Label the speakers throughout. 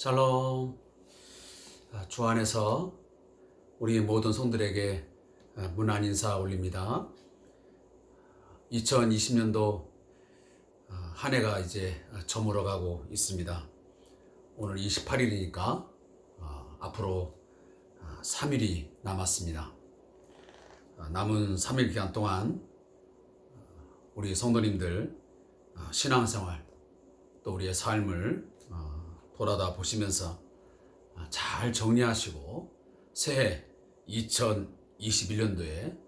Speaker 1: 샬롬. 주 안에서 우리 모든 성들에게 문안 인사 올립니다. 2020년도 한 해가 이제 저물어가고 있습니다. 오늘 28일이니까 앞으로 3일이 남았습니다. 남은 3일 기간 동안 우리 성도님들 신앙생활 또 우리의 삶을 돌아다 보시면서 잘 정리하시고 새해 2021년도에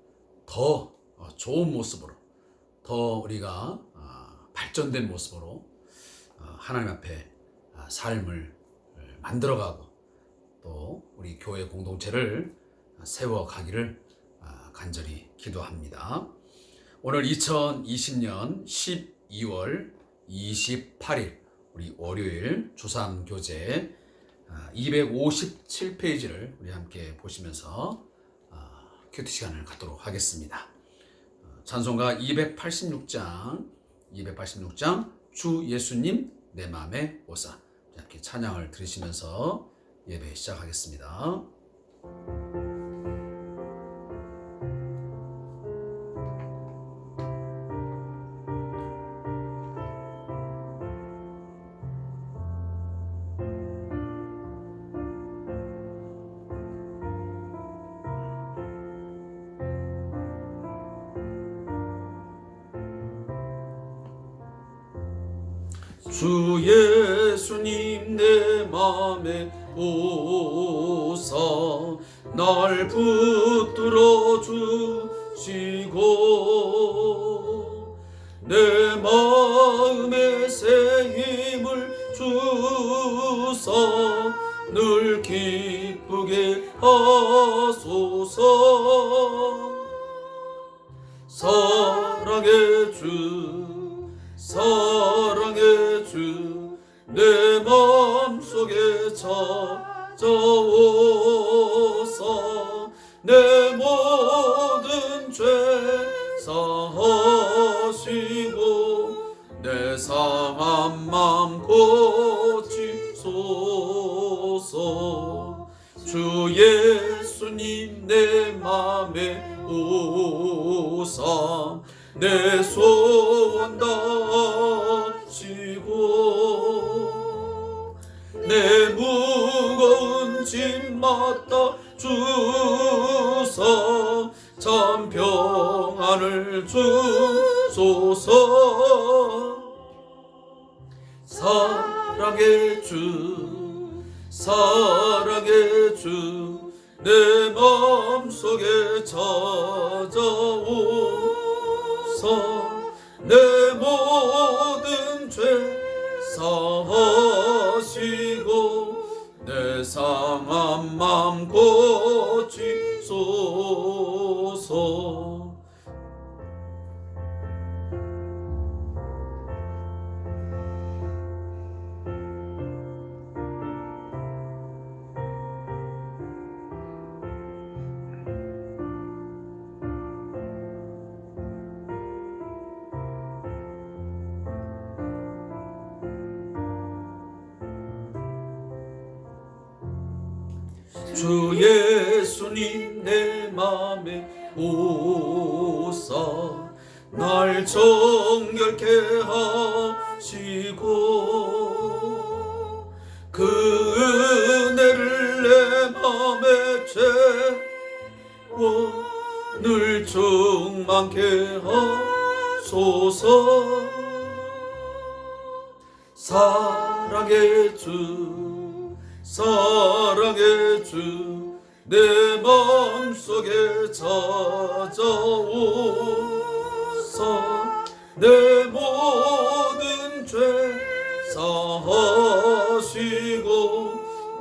Speaker 1: 더 좋은 모습으로 더 우리가 발전된 모습으로 하나님 앞에 삶을 만들어가고 또 우리 교회 공동체를 세워가기를 간절히 기도합니다. 오늘 2020년 12월 28일 우리 월요일 주3교재 257페이지를 우리 함께 보시면서 큐티 시간을 갖도록 하겠습니다. 찬송가 286장 주 예수님 내 맘에 오사, 함께 찬양을 들으시면서 예배 시작하겠습니다.
Speaker 2: 주 예수님 내 맘에 오사 날 붙들어 주시고 내 마음에 새 힘을 주사 늘 기쁘게 하소서. 사랑의 주 내 맘속에 찾아오사 내 모든 죄 사하시고 내 상한 맘 고치소서. 주 예수님 내 맘에 오사 내 소원 다하시고 내 무거운 짐 맡아 주사 참 평안을 주소서. 사랑의 주 내 맘속에 찾아오사 내 모든 죄 사하시고 내 상한 맘 고치소서. 주 예수님 내 맘에 오사 날 정결케 하시고 그 은혜를 내 맘에 채워 늘 충만케 하소서. 사랑의 주 내 맘속에 찾아오사 내 모든 죄 사하시고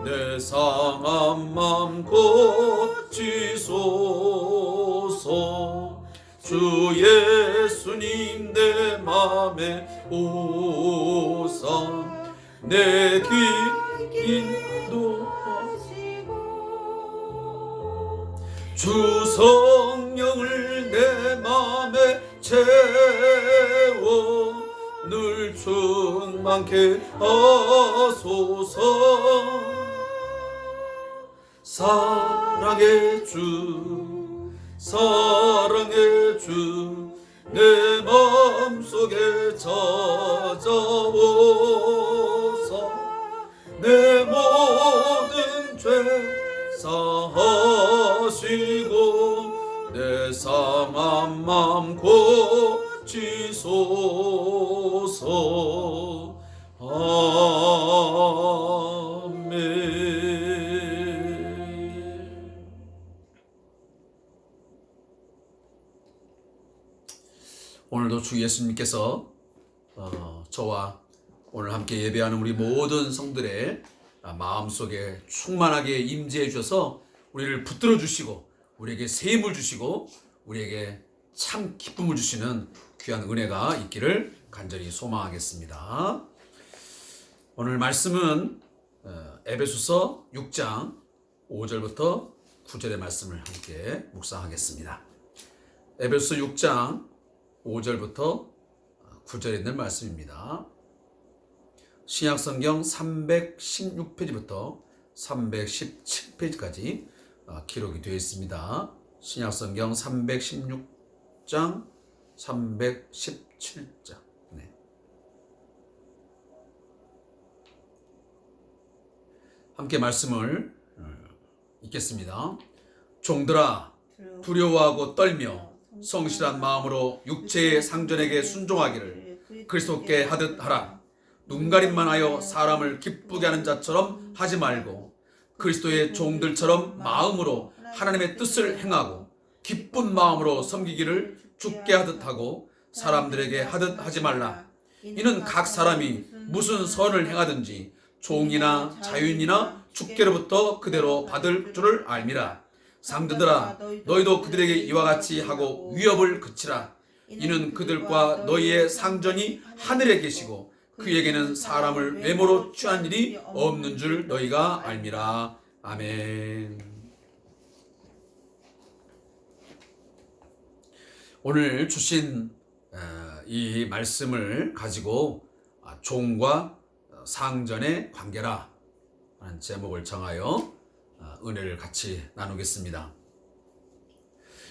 Speaker 2: 내 상한 맘 고치소서. 주 예수님 내 맘에 오사 내 인도하시고 주 성령을 내 맘에 채워 늘 충만케 하소서. 사랑의 주, 사랑의 주, 내 마음속에 찾아오사 내 모든 죄 사하시고 내 상한 맘 고치소서. 아멘.
Speaker 1: 오늘도 주 예수님께서 저와 오늘 함께 예배하는 우리 모든 성들의 마음속에 충만하게 임재해 주셔서 우리를 붙들어 주시고 우리에게 새 힘을 주시고 우리에게 참 기쁨을 주시는 귀한 은혜가 있기를 간절히 소망하겠습니다. 오늘 말씀은 에베소서 6장 5절부터 9절의 말씀을 함께 묵상하겠습니다. 에베소서 6장 5절부터 9절에 있는 말씀입니다. 신약성경 316페이지부터 317페이지까지 기록이 되어 있습니다. 신약성경 316장 317장. 함께 말씀을 읽겠습니다. 종들아 두려워하고 떨며 성실한 마음으로 육체의 상전에게 순종하기를 그리스도께 하듯 하라. 눈가림만 하여 사람을 기쁘게 하는 자처럼 하지 말고 그리스도의 종들처럼 마음으로 하나님의 뜻을 행하고 기쁜 마음으로 섬기기를 주께 하듯 하고 사람들에게 하듯 하지 말라. 이는 각 사람이 무슨 선을 행하든지 종이나 자유인이나 주께로부터 그대로 받을 줄을 알미라. 상전들아 너희도 그들에게 이와 같이 하고 위협을 그치라. 이는 그들과 너희의 상전이 하늘에 계시고 그에게는 사람을 외모로 취한 일이 없는 줄 너희가 알미라. 아멘. 오늘 주신 이 말씀을 가지고 종과 상전의 관계라 하는 제목을 정하여 은혜를 같이 나누겠습니다.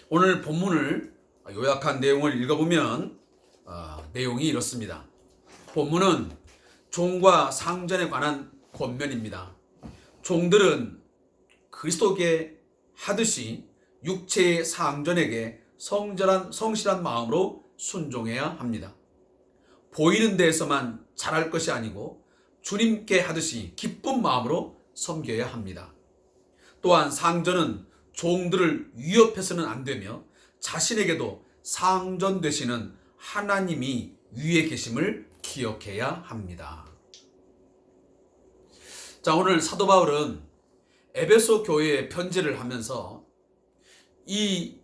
Speaker 1: 오늘 본문을 요약한 내용을 읽어보면 내용이 이렇습니다. 본문은 종과 상전에 관한 권면입니다. 종들은 그리스도께 하듯이 육체의 상전에게 성실한 마음으로 순종해야 합니다. 보이는 데에서만 잘할 것이 아니고 주님께 하듯이 기쁜 마음으로 섬겨야 합니다. 또한 상전은 종들을 위협해서는 안 되며 자신에게도 상전 되시는 하나님이 위에 계심을 기억해야 합니다. 자, 오늘 사도 바울은 에베소 교회에 편지를 하면서 이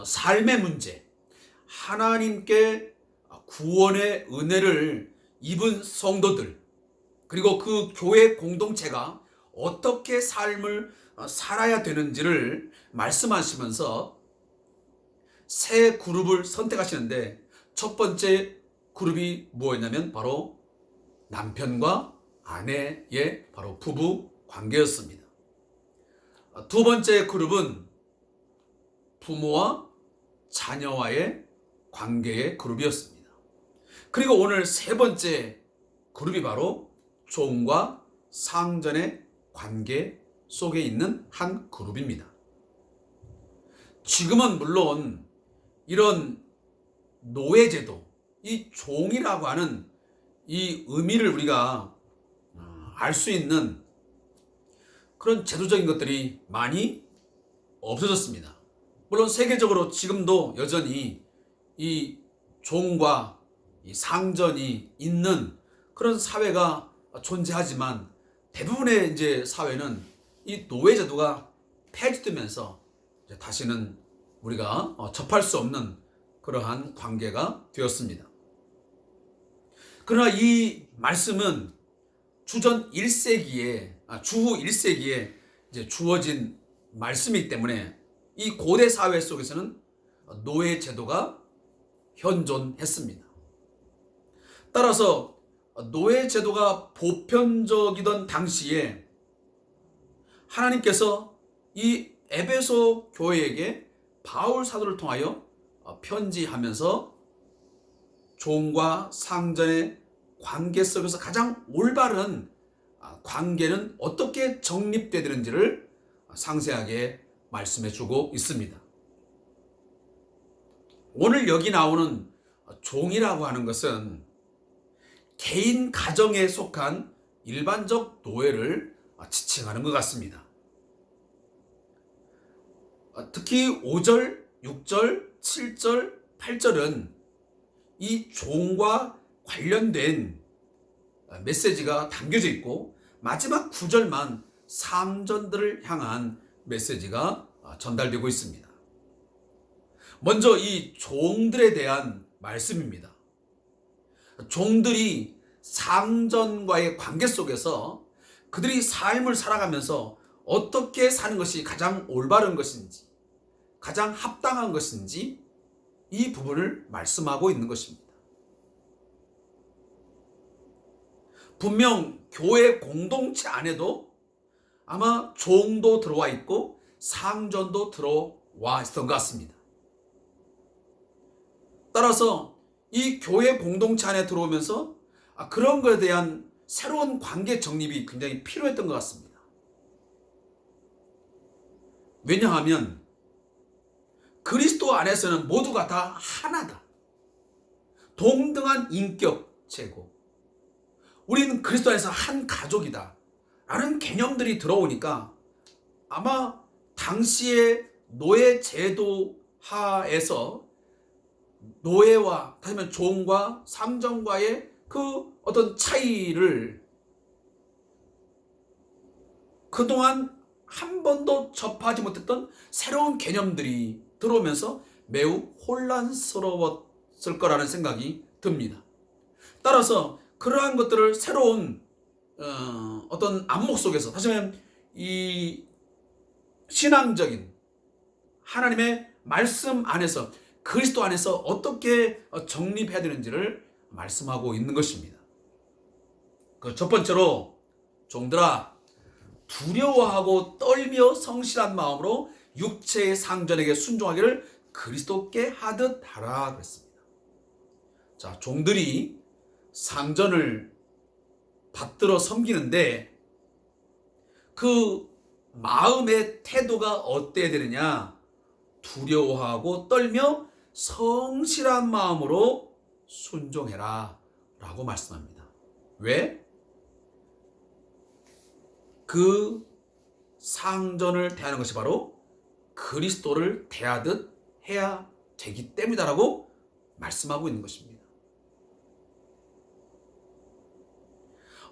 Speaker 1: 삶의 문제, 하나님께 구원의 은혜를 입은 성도들, 그리고 그 교회 공동체가 어떻게 삶을 살아야 되는지를 말씀하시면서 세 그룹을 선택하시는데 첫 번째 그룹이 뭐였냐면 바로 남편과 아내의 바로 부부 관계였습니다. 두 번째 그룹은 부모와 자녀와의 관계의 그룹이었습니다. 그리고 오늘 세 번째 그룹이 바로 종과 상전의 관계 속에 있는 한 그룹입니다. 지금은 물론 이런 노예제도, 이 종이라고 하는 이 의미를 우리가 알 수 있는 그런 제도적인 것들이 많이 없어졌습니다. 물론 세계적으로 지금도 여전히 이 종과 이 상전이 있는 그런 사회가 존재하지만 대부분의 이제 사회는 이 노예제도가 폐지되면서 이제 다시는 우리가 접할 수 없는 그러한 관계가 되었습니다. 그러나 이 말씀은 주전 1세기에, 주후 1세기에 이제 주어진 말씀이기 때문에 이 고대 사회 속에서는 노예 제도가 현존했습니다. 따라서 노예 제도가 보편적이던 당시에 하나님께서 이 에베소 교회에게 바울 사도를 통하여 편지하면서 종과 상전의 관계 속에서 가장 올바른 관계는 어떻게 정립되야 되는지를 상세하게 말씀해 주고 있습니다. 오늘 여기 나오는 종이라고 하는 것은 개인 가정에 속한 일반적 노예를 지칭하는 것 같습니다. 특히 5절, 6절, 7절, 8절은 이 종과 관련된 메시지가 담겨져 있고 마지막 9절만 상전들을 향한 메시지가 전달되고 있습니다. 먼저 이 종들에 대한 말씀입니다. 종들이 상전과의 관계 속에서 그들이 삶을 살아가면서 어떻게 사는 것이 가장 올바른 것인지, 가장 합당한 것인지 이 부분을 말씀하고 있는 것입니다. 분명 교회 공동체 안에도 아마 종도 들어와 있고 상전도 들어와 있었던 것 같습니다. 따라서 이 교회 공동체 안에 들어오면서 그런 것에 대한 새로운 관계 정립이 굉장히 필요했던 것 같습니다. 왜냐하면 그리스도 안에서는 모두가 다 하나다. 동등한 인격체고 우리는 그리스도 안에서 한 가족이다 라는 개념들이 들어오니까 아마 당시의 노예 제도 하에서 노예와 다시 말하면 종과 상전과의 그 어떤 차이를 그동안 한 번도 접하지 못했던 새로운 개념들이 들어오면서 매우 혼란스러웠을 거라는 생각이 듭니다. 따라서 그러한 것들을 새로운 어떤 안목 속에서 다시 말하면 이 신앙적인 하나님의 말씀 안에서 그리스도 안에서 어떻게 정립해야 되는지를 말씀하고 있는 것입니다. 그 첫 번째로 종들아 두려워하고 떨며 성실한 마음으로 육체의 상전에게 순종하기를 그리스도께 하듯 하라 그랬습니다. 자, 종들이 상전을 받들어 섬기는데 그 마음의 태도가 어때야 되느냐? 두려워하고 떨며 성실한 마음으로 순종해라 라고 말씀합니다. 왜? 그 상전을 대하는 것이 바로 그리스도를 대하듯 해야 되기 때문이다라고 말씀하고 있는 것입니다.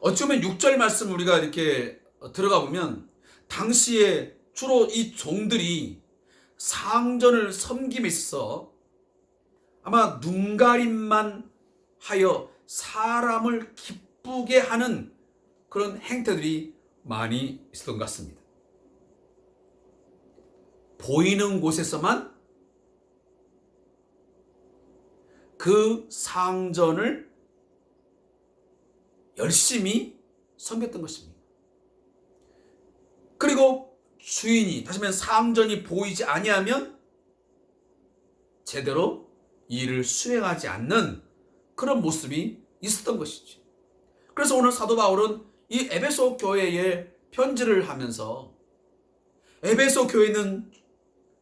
Speaker 1: 어찌 보면 6절 말씀 우리가 이렇게 들어가 보면 당시에 주로 이 종들이 상전을 섬김에 있어서 아마 눈가림만 하여 사람을 기쁘게 하는 그런 행태들이 많이 있었던 것 같습니다. 보이는 곳에서만 그 상전을 열심히 섬겼던 것입니다. 그리고 주인이 다시 말하면 상전이 보이지 아니하면 제대로 일을 수행하지 않는 그런 모습이 있었던 것이죠. 그래서 오늘 사도 바울은 이 에베소 교회에 편지를 하면서 에베소 교회는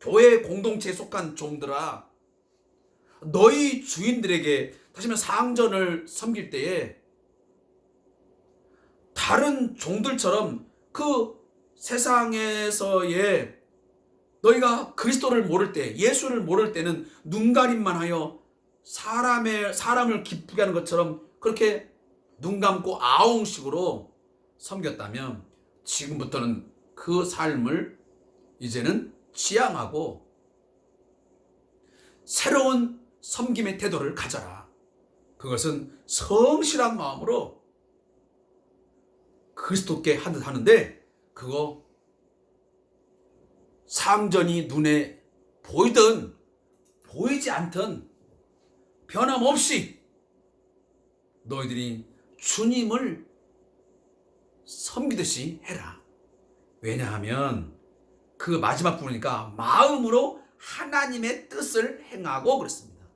Speaker 1: 교회 공동체에 속한 종들아 너희 주인들에게 다시 말하면 상전을 섬길 때에 다른 종들처럼 그 세상에서의 너희가 그리스도를 모를 때 예수를 모를 때는 눈가림만 하여 사람을 기쁘게 하는 것처럼 그렇게 눈 감고 아웅식으로 섬겼다면 지금부터는 그 삶을 이제는 지향하고 새로운 섬김의 태도를 가져라. 그것은 성실한 마음으로 그리스도께 하듯 하는데 그거 상전이 눈에 보이든 보이지 않든 변함없이 너희들이 주님을 섬기듯이 해라. 왜냐하면 그 마지막 부분이니까 마음으로 하나님의 뜻을 행하고 그랬습니다.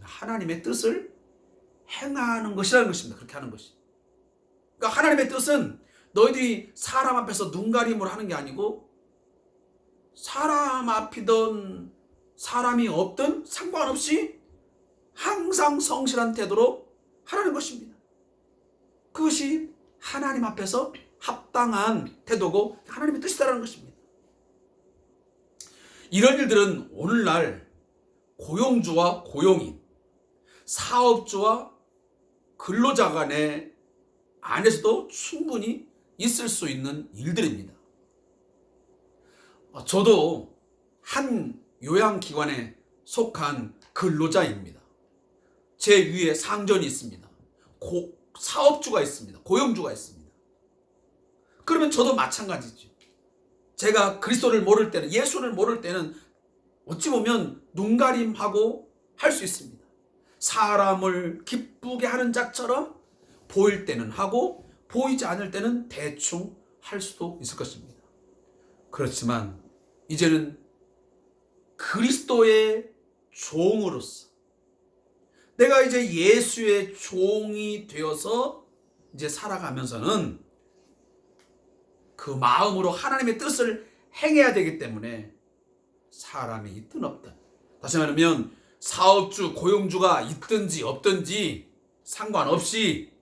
Speaker 1: 하나님의 뜻을 행하는 것이라는 것입니다. 그렇게 하는 것이. 그러니까 하나님의 뜻은 너희들이 사람 앞에서 눈가림을 하는 게 아니고 사람 앞이든 사람이 없든 상관없이 항상 성실한 태도로 하라는 것입니다. 그것이 하나님 앞에서 합당한 태도고 하나님의 뜻이다라는 것입니다. 이런 일들은 오늘날 고용주와 고용인, 사업주와 근로자 간의 안에서도 충분히 있을 수 있는 일들입니다. 저도 한 요양기관에 속한 근로자입니다. 제 위에 상전이 있습니다. 사업주가 있습니다. 고용주가 있습니다. 그러면 저도 마찬가지죠. 제가 그리스도를 모를 때는, 예수를 모를 때는 어찌 보면 눈가림하고 할 수 있습니다. 사람을 기쁘게 하는 자처럼 보일 때는 하고 보이지 않을 때는 대충 할 수도 있을 것입니다. 그렇지만 이제는 그리스도의 종으로서 내가 이제 예수의 종이 되어서 이제 살아가면서는 그 마음으로 하나님의 뜻을 행해야 되기 때문에 사람이 있든 없든, 다시 말하면 사업주, 고용주가 있든지 없든지 상관없이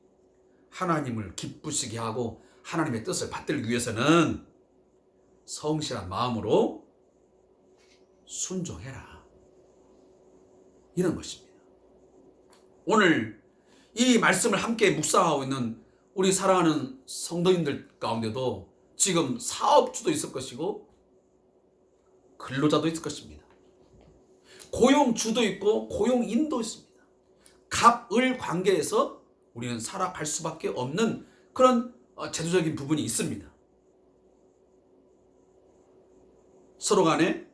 Speaker 1: 하나님을 기쁘시게 하고 하나님의 뜻을 받들기 위해서는 성실한 마음으로 순종해라, 이런 것입니다. 오늘 이 말씀을 함께 묵상하고 있는 우리 사랑하는 성도님들 가운데도 지금 사업주도 있을 것이고 근로자도 있을 것입니다. 고용주도 있고 고용인도 있습니다. 갑을 관계에서 우리는 살아갈 수밖에 없는 그런 제도적인 부분이 있습니다. 서로 간에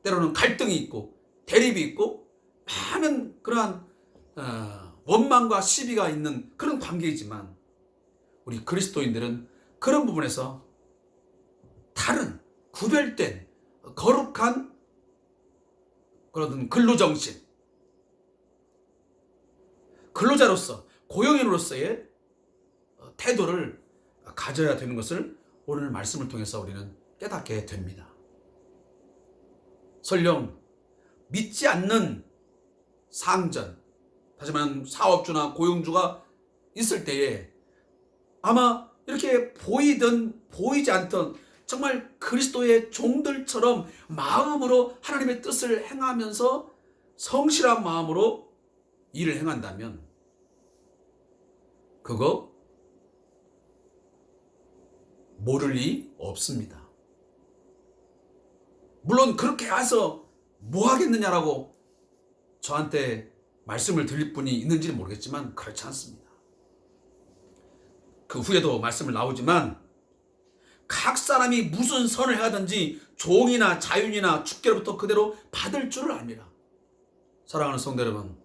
Speaker 1: 때로는 갈등이 있고 대립이 있고 많은 그러한 원망과 시비가 있는 그런 관계이지만 우리 그리스도인들은 그런 부분에서 다른 구별된 거룩한 그런 근로정신, 근로자로서 고용인으로서의 태도를 가져야 되는 것을 오늘 말씀을 통해서 우리는 깨닫게 됩니다. 설령 믿지 않는 상전, 다시 말하면 사업주나 고용주가 있을 때에 아마 이렇게 보이든 보이지 않든 정말 그리스도의 종들처럼 마음으로 하나님의 뜻을 행하면서 성실한 마음으로 일을 행한다면 그거 모를 리 없습니다. 물론 그렇게 해서 뭐 하겠느냐라고 저한테 말씀을 드릴 분이 있는지는 모르겠지만 그렇지 않습니다. 그 후에도 말씀을 나오지만 각 사람이 무슨 선을 하든지 종이나 자윤이나 주께로부터 그대로 받을 줄을 압니다. 사랑하는 성도 여러분,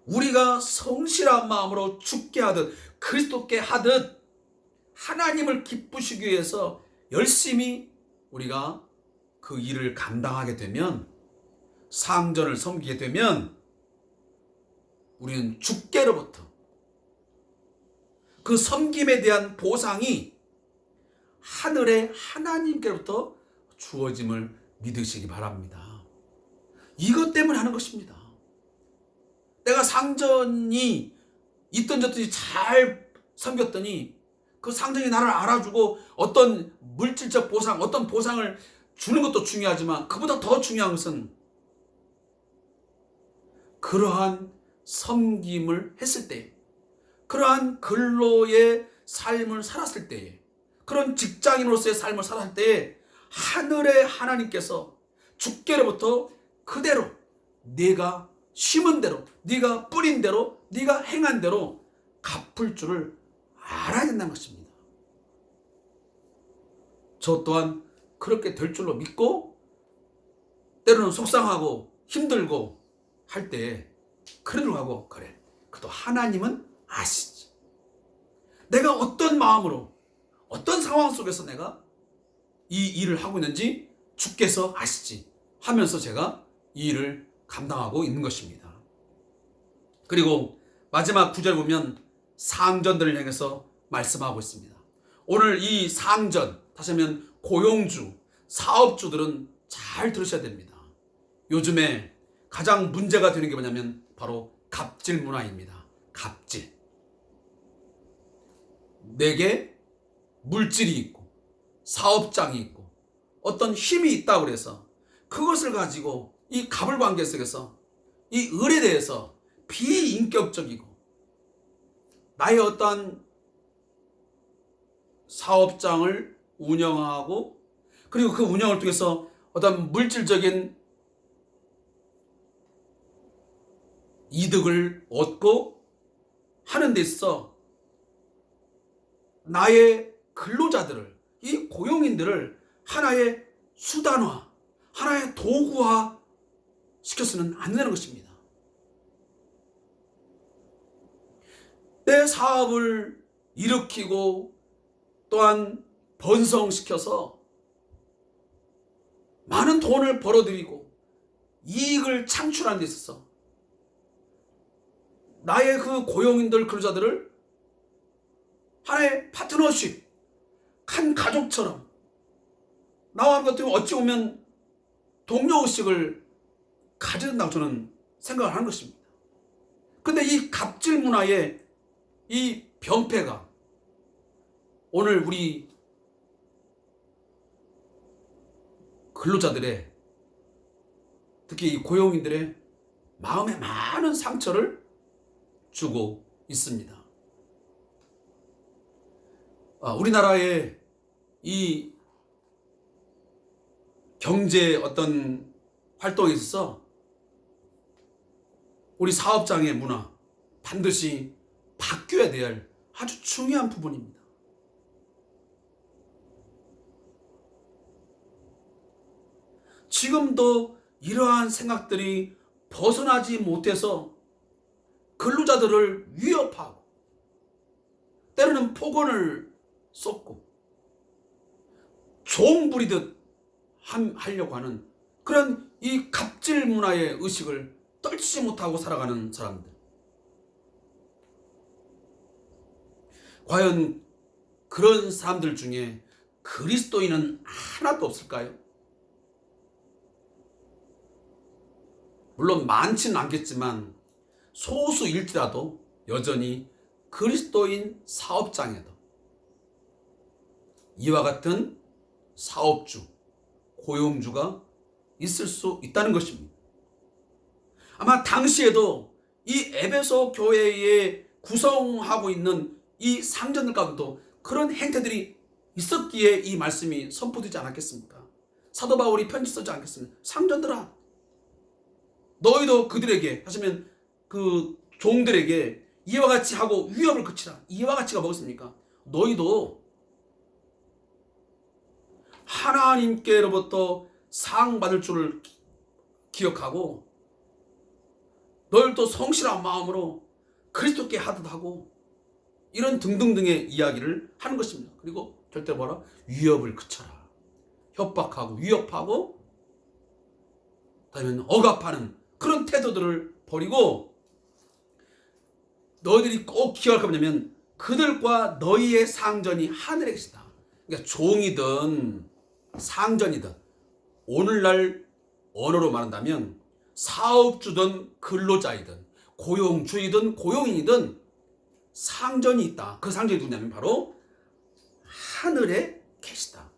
Speaker 1: 우리가 성실한 마음으로 주께 하듯 그리스도께 하듯 하나님을 기쁘시기 위해서 열심히 우리가 그 일을 감당하게 되면, 상전을 섬기게 되면 우리는 주께로부터 그 섬김에 대한 보상이 하늘의 하나님께로부터 주어짐을 믿으시기 바랍니다. 이것 때문에 하는 것입니다. 내가 상전이 있던 저든지 잘 섬겼더니 그 상전이 나를 알아주고 어떤 물질적 보상, 어떤 보상을 주는 것도 중요하지만 그보다 더 중요한 것은 그러한 섬김을 했을 때, 그러한 근로의 삶을 살았을 때에, 그런 직장인으로서의 삶을 살았을 때에 하늘의 하나님께서 주께로부터 그대로 네가 심은 대로, 네가 뿌린 대로, 네가 행한 대로 갚을 줄을 알아야 된다는 것입니다. 저 또한 그렇게 될 줄로 믿고 때로는 속상하고 힘들고 할 때 그러려고 하고, 그래, 그래도 하나님은 아시지. 내가 어떤 마음으로 어떤 상황 속에서 내가 이 일을 하고 있는지 주께서 아시지 하면서 제가 이 일을 감당하고 있는 것입니다. 그리고 마지막 구절 보면 상전들을 향해서 말씀하고 있습니다. 오늘 이 상전, 다시 하면 고용주, 사업주들은 잘 들으셔야 됩니다. 요즘에 가장 문제가 되는 게 뭐냐면 바로 갑질 문화입니다. 갑질. 내게 물질이 있고 사업장이 있고 어떤 힘이 있다고 해서 그것을 가지고 이 갑을 관계 속에서 이 을에 대해서 비인격적이고 나의 어떠한 사업장을 운영하고 그리고 그 운영을 통해서 어떤 물질적인 이득을 얻고 하는 데 있어 나의 근로자들을, 이 고용인들을 하나의 수단화, 하나의 도구화 시켜서는 안 되는 것입니다. 내 사업을 일으키고 또한 번성시켜서 많은 돈을 벌어들이고 이익을 창출하는 데 있어서 나의 그 고용인들, 근로자들을 하나의 파트너십, 한 가족처럼 나와 같은 어찌 보면 동료의식을 가져야 된다고 저는 생각을 하는 것입니다. 근데 이 갑질 문화의 이 병폐가 오늘 우리 근로자들의 특히 이 고용인들의 마음에 많은 상처를 주고 있습니다. 우리나라의 이 경제 어떤 활동에 있어서 우리 사업장의 문화 반드시 바뀌어야 될 아주 중요한 부분입니다. 지금도 이러한 생각들이 벗어나지 못해서 근로자들을 위협하고 때로는 폭언을 쏟고 종 부리듯 하려고 하는 그런 이 갑질 문화의 의식을 떨치지 못하고 살아가는 사람들. 과연 그런 사람들 중에 그리스도인은 하나도 없을까요? 물론 많지는 않겠지만 소수일지라도 여전히 그리스도인 사업장에도 이와 같은 사업주, 고용주가 있을 수 있다는 것입니다. 아마 당시에도 이 에베소 교회에 구성하고 있는 이 상전들 가운데도 그런 행태들이 있었기에 이 말씀이 선포되지 않았겠습니까? 사도 바울이 편지 쓰지 않겠습니까? 상전들아, 너희도 그들에게 하시면 그 종들에게 이와 같이 하고 위협을 그치라. 이와 같이가 뭐겠습니까? 너희도 하나님께로부터 상 받을 줄을 기억하고 너희도 성실한 마음으로 그리스도께 하듯 하고 이런 등등등의 이야기를 하는 것입니다. 그리고 절대 뭐라? 위협을 그쳐라. 협박하고 위협하고 다음에 억압하는 그런 태도들을 버리고 너희들이 꼭 기억할 거 뭐냐면 그들과 너희의 상전이 하늘에 계시다. 그러니까 종이든 상전이든 오늘날 언어로 말한다면 사업주든 근로자이든 고용주이든 고용인이든 상전이 있다. 그 상전이 누구냐면 바로 하늘에 계시다.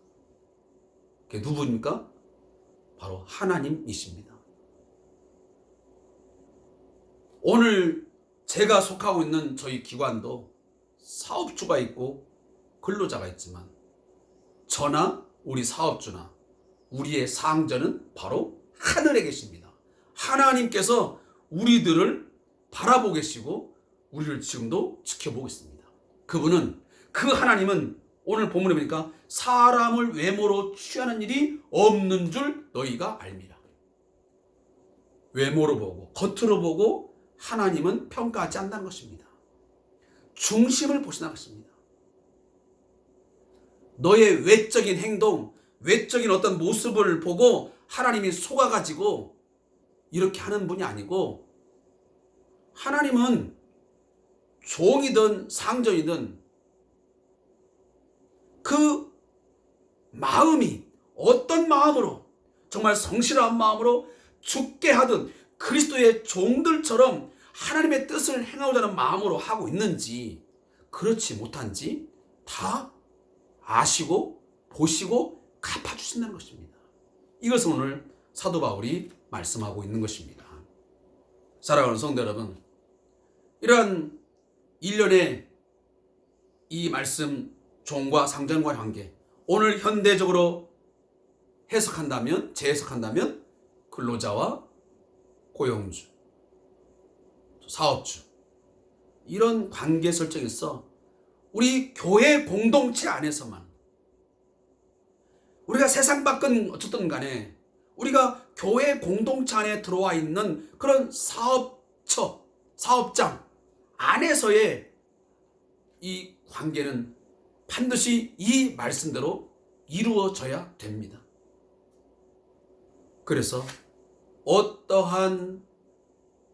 Speaker 1: 그게 누구입니까? 바로 하나님이십니다. 오늘 제가 속하고 있는 저희 기관도 사업주가 있고 근로자가 있지만 저나 우리 사업주나 우리의 상전은 바로 하늘에 계십니다. 하나님께서 우리들을 바라보고 계시고 우리를 지금도 지켜보고 있습니다. 그분은 그 하나님은 오늘 본문에 보니까 사람을 외모로 취하는 일이 없는 줄 너희가 알미라. 외모로 보고 겉으로 보고 하나님은 평가하지 않는다는 것입니다. 중심을 보신다는 것입니다. 너의 외적인 행동, 외적인 어떤 모습을 보고 하나님이 속아가지고 이렇게 하는 분이 아니고, 하나님은 종이든 상전이든 그 마음이 어떤 마음으로, 정말 성실한 마음으로 죽게 하든 그리스도의 종들처럼 하나님의 뜻을 행하고자 하는 마음으로 하고 있는지 그렇지 못한지 다 아시고 보시고 갚아주신다는 것입니다. 이것을 오늘 사도 바울이 말씀하고 있는 것입니다. 사랑하는 성도 여러분, 이러한 일련의 이 말씀, 종과 상전과의 관계, 오늘 현대적으로 해석한다면, 재해석한다면 근로자와 고용주, 사업주, 이런 관계 설정에서 우리 교회 공동체 안에서만, 우리가 세상 밖은 어쨌든 간에 우리가 교회 공동체 안에 들어와 있는 그런 사업처, 사업장 안에서의 이 관계는 반드시 이 말씀대로 이루어져야 됩니다. 그래서 어떠한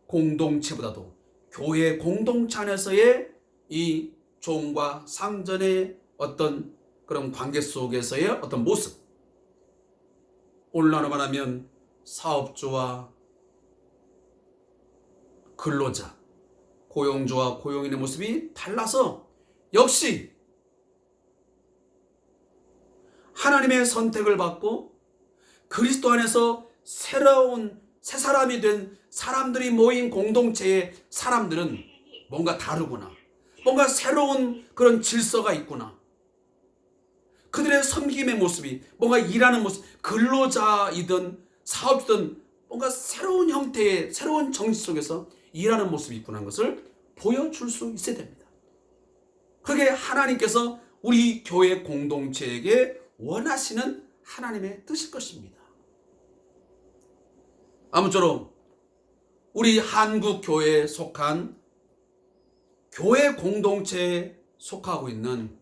Speaker 1: 공동체보다도 교회 공동체 안에서의 이 종과 상전의 어떤 그런 관계 속에서의 어떤 모습, 오늘날로 말하면 사업주와 근로자, 고용주와 고용인의 모습이 달라서 역시 하나님의 선택을 받고 그리스도 안에서 새로운 새 사람이 된 사람들이 모인 공동체의 사람들은 뭔가 다르구나, 뭔가 새로운 그런 질서가 있구나, 그들의 섬김의 모습이, 뭔가 일하는 모습, 근로자이든 사업주든 뭔가 새로운 형태의 새로운 정신 속에서 일하는 모습이 있구나 하는 것을 보여줄 수 있어야 됩니다. 그게 하나님께서 우리 교회 공동체에게 원하시는 하나님의 뜻일 것입니다. 아무쪼록 우리 한국 교회에 속한 교회 공동체에 속하고 있는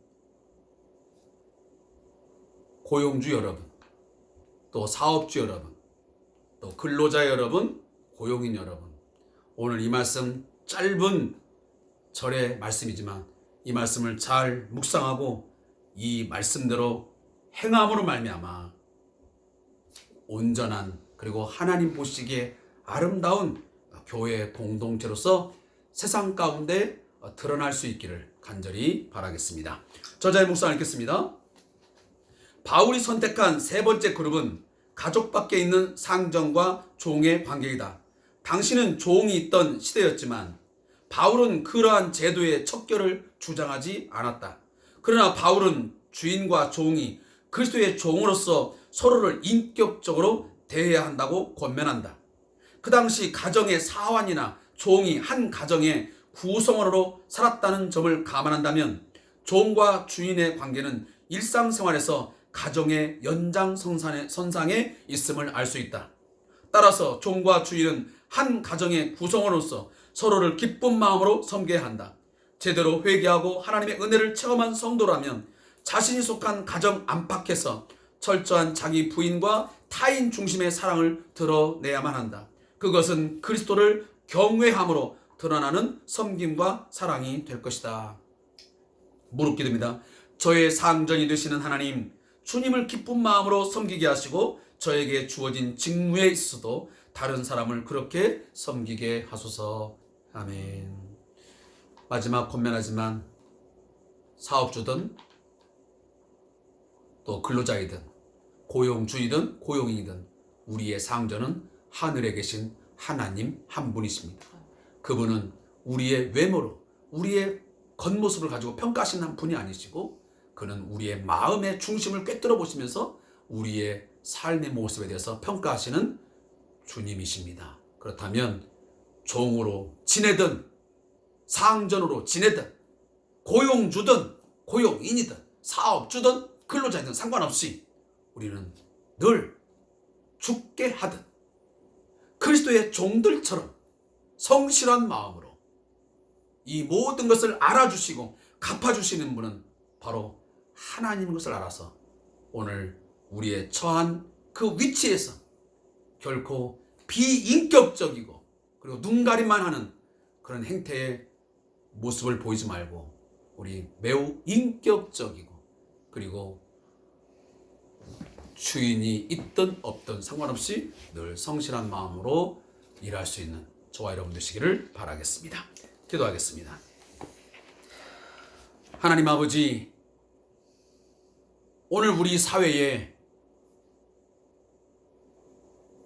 Speaker 1: 고용주 여러분, 또 사업주 여러분, 또 근로자 여러분, 고용인 여러분, 오늘 이 말씀, 짧은 절의 말씀이지만 이 말씀을 잘 묵상하고 이 말씀대로 행함으로 말미암아 온전한, 그리고 하나님 보시기에 아름다운 교회 공동체로서 세상 가운데 드러날 수 있기를 간절히 바라겠습니다. 저자의 묵상 읽겠습니다. 바울이 선택한 세 번째 그룹은 가족 밖에 있는 상전과 종의 관계이다. 당시는 종이 있던 시대였지만 바울은 그러한 제도의 척결을 주장하지 않았다. 그러나 바울은 주인과 종이 그리스도의 종으로서 서로를 인격적으로 대해야 한다고 권면한다. 그 당시 가정의 사환이나 종이 한 가정의 구성원으로 살았다는 점을 감안한다면 종과 주인의 관계는 일상생활에서 가정의 연장선상에 있음을 알 수 있다. 따라서 종과 주인은 한 가정의 구성원으로서 서로를 기쁜 마음으로 섬겨야 한다. 제대로 회개하고 하나님의 은혜를 체험한 성도라면 자신이 속한 가정 안팎에서 철저한 자기 부인과 타인 중심의 사랑을 드러내야만 한다. 그것은 그리스도를 경외함으로 드러나는 섬김과 사랑이 될 것이다. 무릎기도입니다. 저의 상전이 되시는 하나님, 주님을 기쁜 마음으로 섬기게 하시고 저에게 주어진 직무에 있어도 다른 사람을 그렇게 섬기게 하소서. 아멘. 마지막 권면하지만 사업주든 또 근로자이든 고용주이든 고용인이든 우리의 상전은 하늘에 계신 하나님 한 분이십니다. 그분은 우리의 외모로, 우리의 겉모습을 가지고 평가하시는 분이 아니시고, 그는 우리의 마음의 중심을 꿰뚫어 보시면서 우리의 삶의 모습에 대해서 평가하시는 주님이십니다. 그렇다면 종으로 지내든 상전으로 지내든 고용주든 고용인이든 사업주든 근로자이든 상관없이 우리는 늘 죽게 하듯 그리스도의 종들처럼 성실한 마음으로 이 모든 것을 알아주시고 갚아주시는 분은 바로 하나님인 것을 알아서 오늘 우리의 처한 그 위치에서 결코 비인격적이고 그리고 눈가림만 하는 그런 행태의 모습을 보이지 말고 우리 매우 인격적이고 그리고 주인이 있든 없든 상관없이 늘 성실한 마음으로 일할 수 있는 저와 여러분 되시기를 바라겠습니다. 기도하겠습니다. 하나님 아버지, 오늘 우리 사회에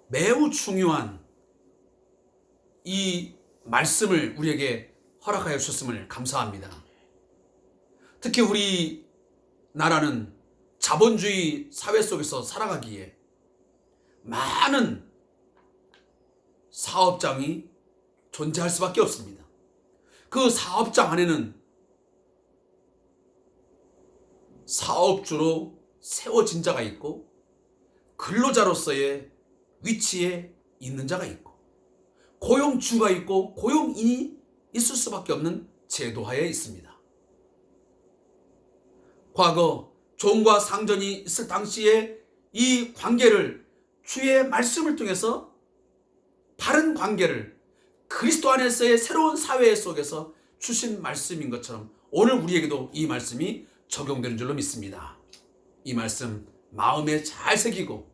Speaker 1: 매우 중요한 이 말씀을 우리에게 허락하여 주셨음을 감사합니다. 특히 우리 나라는 자본주의 사회 속에서 살아가기에 많은 사업장이 존재할 수밖에 없습니다. 그 사업장 안에는 사업주로 세워진 자가 있고 근로자로서의 위치에 있는 자가 있고 고용주가 있고 고용인이 있을 수밖에 없는 제도하에 있습니다. 과거 종과 상전이 있을 당시에 이 관계를 주의 말씀을 통해서 바른 관계를 그리스도 안에서의 새로운 사회 속에서 주신 말씀인 것처럼 오늘 우리에게도 이 말씀이 적용되는 줄로 믿습니다. 이 말씀 마음에 잘 새기고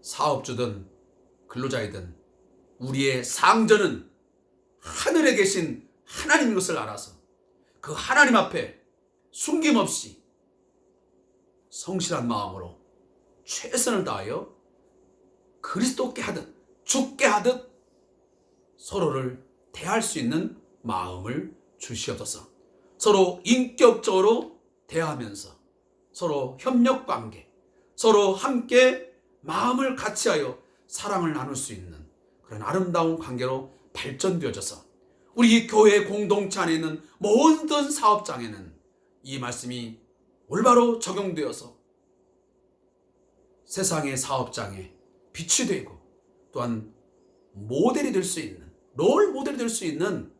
Speaker 1: 사업주든 근로자이든 우리의 상전은 하늘에 계신 하나님인 것을 알아서 그 하나님 앞에 숨김없이 성실한 마음으로 최선을 다하여 그리스도께 하듯 죽게 하듯 서로를 대할 수 있는 마음을 주시옵소서. 서로 인격적으로 대하면서 서로 협력관계, 서로 함께 마음을 같이하여 사랑을 나눌 수 있는 그런 아름다운 관계로 발전되어져서 우리 교회 공동체 안에 있는 모든 사업장에는 이 말씀이 올바로 적용되어서 세상의 사업장에 빛이 되고 또한 모델이 될 수 있는, 롤 모델이 될 수 있는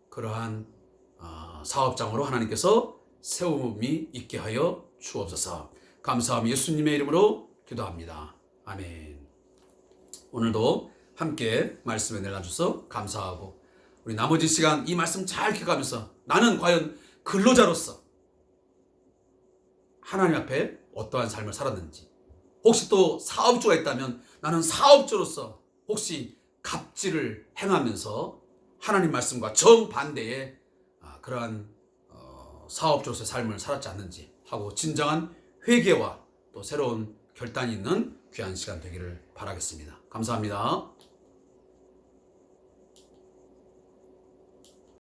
Speaker 1: 그러한 사업장으로 하나님께서 세움이 있게 하여 주옵소서. 감사함 예수님의 이름으로 기도합니다. 아멘. 오늘도 함께 말씀에 내려주셔서 감사하고 우리 나머지 시간 이 말씀 잘 기억하면서 나는 과연 근로자로서 하나님 앞에 어떠한 삶을 살았는지, 혹시 또 사업주가 있다면 나는 사업주로서 혹시 갑질을 행하면서 하나님 말씀과 정반대의 그러한 사업주로서의 삶을 살았지 않는지 하고 진정한 회개와 또 새로운 결단이 있는 귀한 시간 되기를 바라겠습니다. 감사합니다.